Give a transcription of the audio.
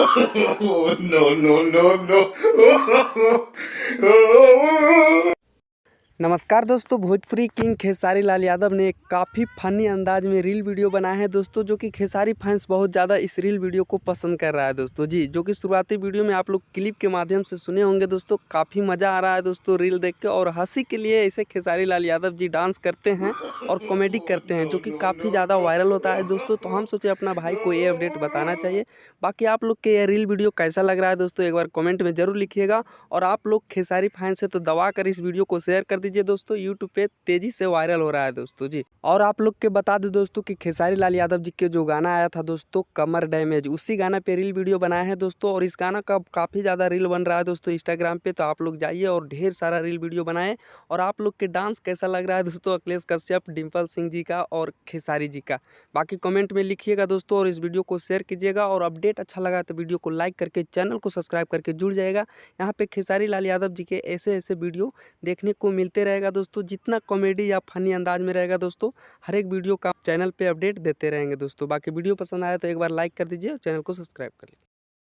No, no, no, no. नमस्कार दोस्तों, Bhojpuri king Khesari Lal Yadav ने एक काफ़ी फ़नी अंदाज में रील वीडियो बनाया है दोस्तों, जो कि खेसारी फैंस बहुत ज़्यादा इस रील वीडियो को पसंद कर रहा है दोस्तों जी। जो कि शुरुआती वीडियो में आप लोग क्लिप के माध्यम से सुने होंगे दोस्तों। काफ़ी मज़ा आ रहा है दोस्तों रील देख के, और हंसी के लिए ऐसे खेसारी लाल यादव जी डांस करते हैं और कॉमेडी करते हैं, जो कि काफ़ी ज़्यादा वायरल होता है दोस्तों। तो हम सोचे अपना भाई को ये अपडेट बताना चाहिए। बाकी आप लोग के ये रील वीडियो कैसा लग रहा है दोस्तों, एक बार कमेंट में ज़रूर लिखिएगा। और आप लोग खेसारी फैंस है तो दबा कर इस वीडियो को शेयर कर दीजिए दोस्तों। यूट्यूब पे तेजी से वायरल हो रहा है दोस्तों जी। और आप लोग के बता दें दोस्तों कि खेसारी लाल यादव जी के जो गाना आया था दोस्तों, कमर डैमेज, उसी गाना पे रील वीडियो बनाया है दोस्तों। और इस गाना का काफ़ी ज़्यादा रील बन रहा है दोस्तों इंस्टाग्राम पे। तो आप लोग जाइए और ढेर सारा रील वीडियो बनाएं। और आप लोग के डांस कैसा लग रहा है दोस्तों, अखिलेश कश्यप, डिम्पल सिंह जी का और खेसारी जी का, बाकी कमेंट में लिखिएगा दोस्तों। और इस वीडियो को शेयर कीजिएगा। और अपडेट अच्छा लगा तो वीडियो को लाइक करके चैनल को सब्सक्राइब करके जुड़ जाएगा। यहाँ पे खेसारी लाल यादव जी के ऐसे ऐसे वीडियो देखने को मिलते रहेगा दोस्तों। जितना कॉमेडी या फनी अंदाज में रहेगा दोस्तों, हर एक वीडियो का चैनल पे अपडेट देते रहेंगे दोस्तों। बाकी वीडियो पसंद आया तो एक बार लाइक कर दीजिए और चैनल को सब्सक्राइब कर लीजिए।